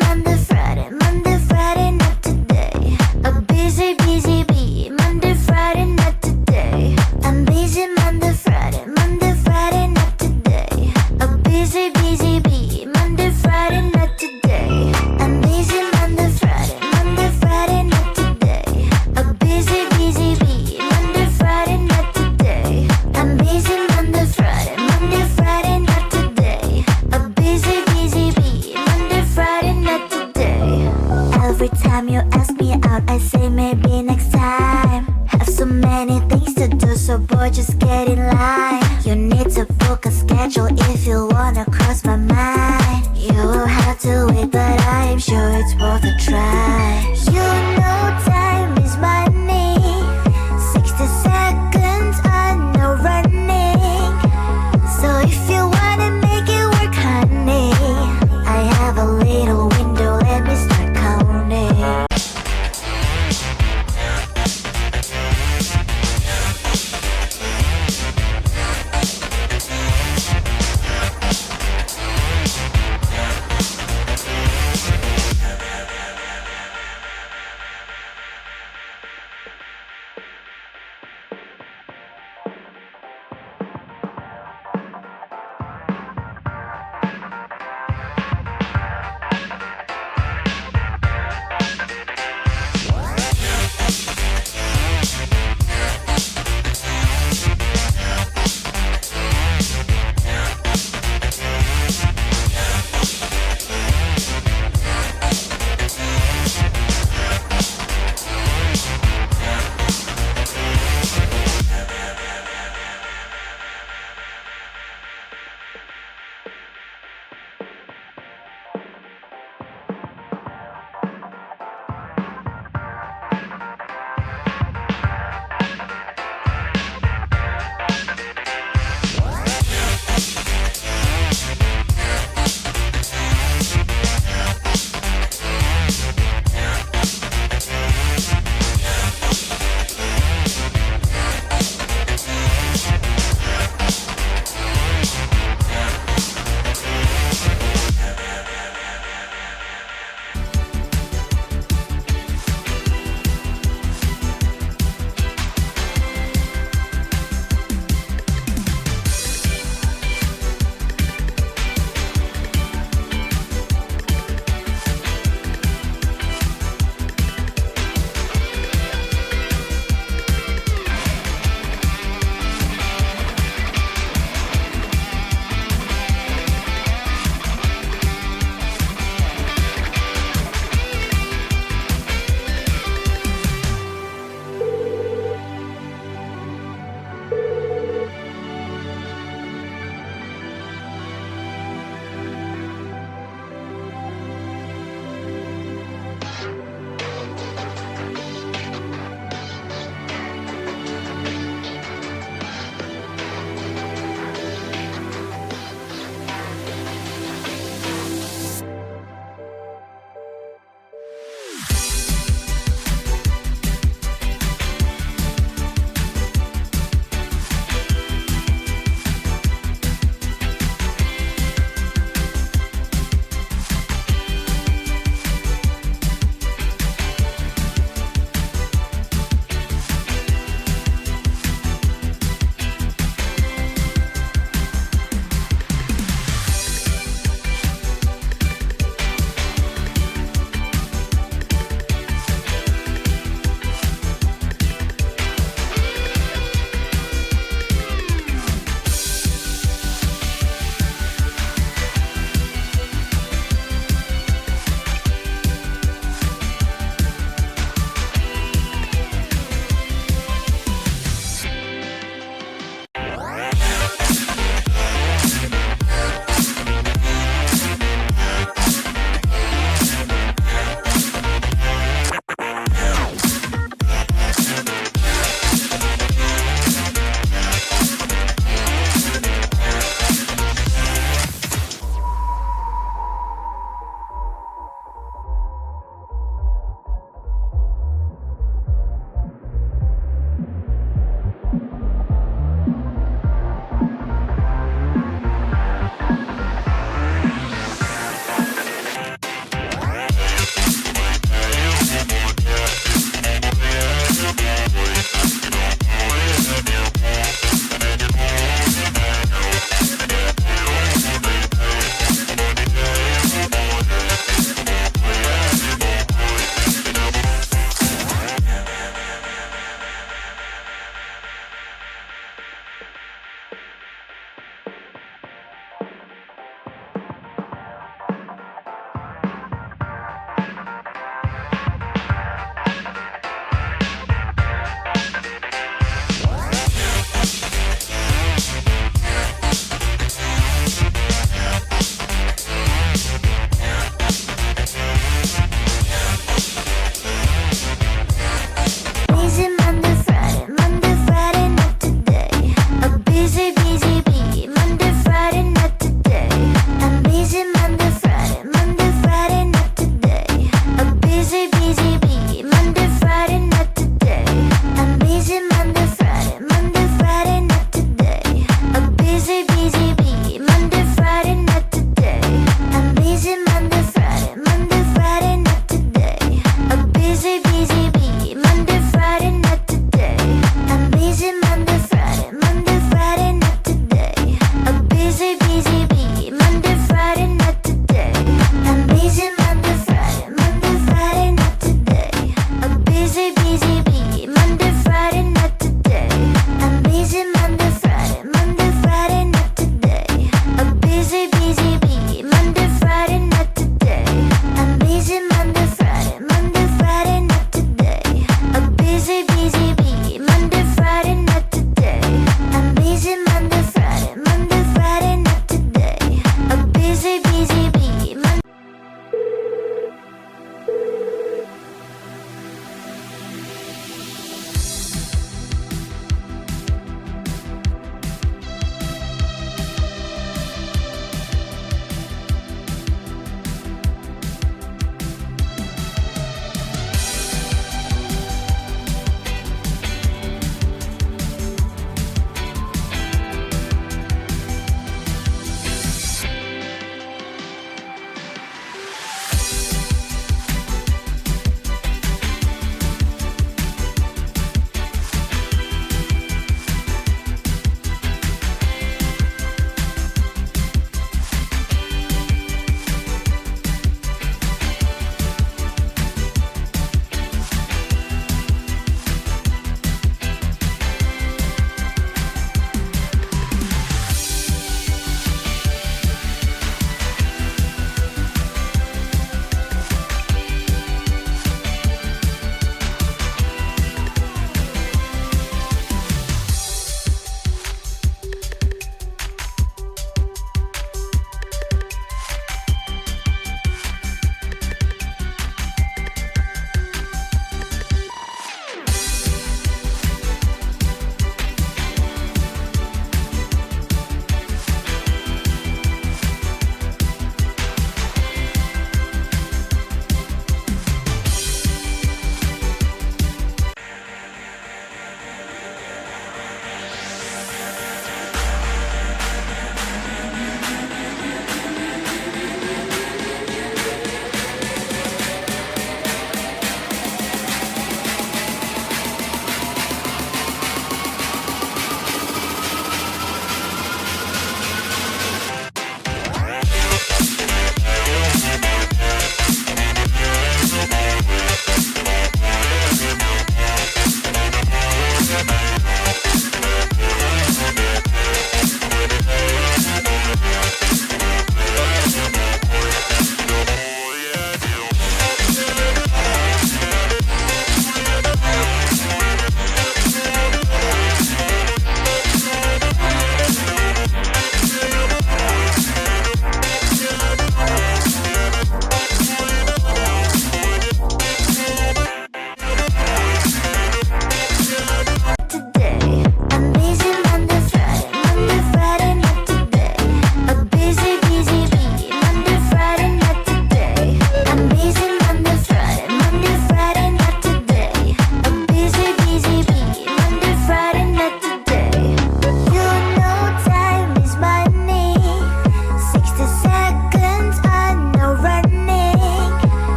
Monday, Friday, Monday, Friday, not today. A busy, busy bee. Monday, Friday, not today. I'm busy Monday, Friday, Monday, Friday, not today. A busy, busy bee. Monday, Friday, not today. I'm busy Monday, Friday, Monday, Friday, not today. A busy, busy bee. Monday, Friday, not today. I'm busy Monday, Friday, Monday, Friday, not today. A busy, busy bee. Monday, Friday, not today. Every time you ask me out, I say maybe next time. Have so many things to do, so boy, just get in line. You need to book a schedule if you wanna cross my mind. You will have to wait, but I'm sure it's worth a try. You know time is money. 60 seconds on no running. So if you wanna make it work, honey, I have a little window, let me start counting.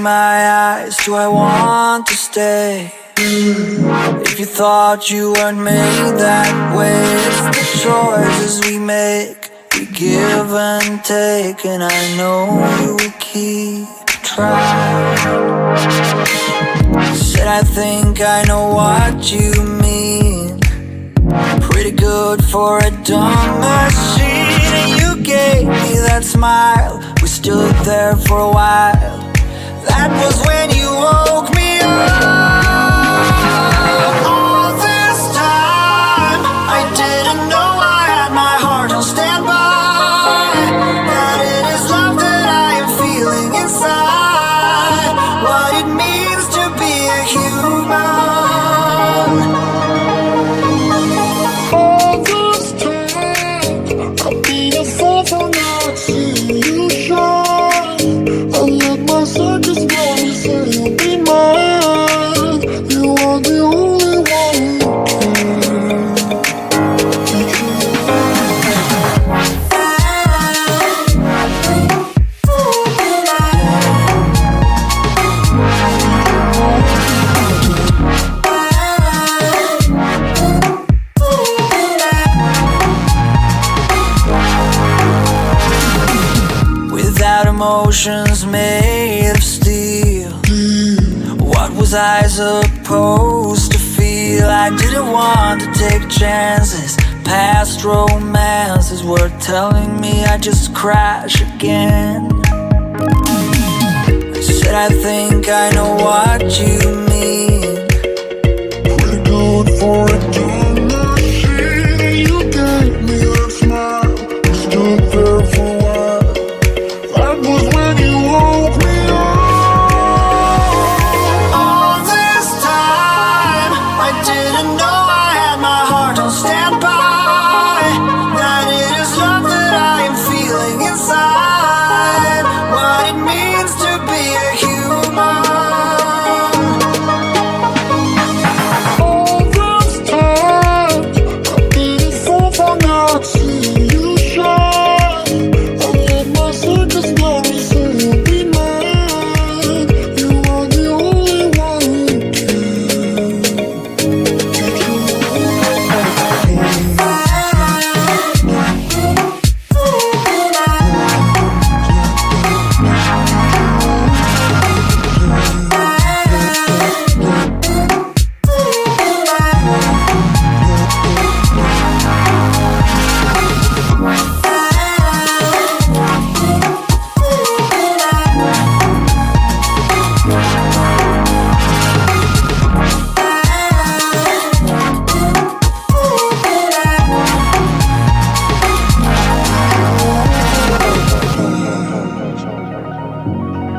my eyes, do I want to stay? If you thought you weren't made that way, it's the choices we make, we give and take, and I know you will keep trying. Said I think I know what you mean, pretty good for a dumb machine. And you gave me that smile, we stood there for a while. That was when you woke me up. All this time I didn't know I had my heart on standby, that it is love that I am feeling inside, what it means to be a human. All this time I've been a fool for not seeing you shine. I let my circus money say you'll be mine. You are the only one who Without emotions made of steel, what was I supposed to feel? I didn't want to take chances, past romances were telling me I'd just crash again. I said I think I know what you mean, pretty good for a dumb machine. You gave me that smile, you stood there for a while. That was when you woke me up. all this time I didn't know I had my heart on standby, that it is love that I am feeling inside, what it means to be a human. All this time I've been a fool for not seeing you shine. I let my circus money say you'll be mine. You are the only one who can get you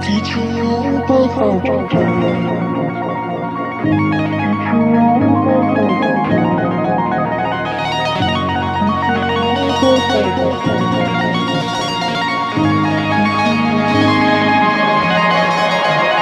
teach you, but how to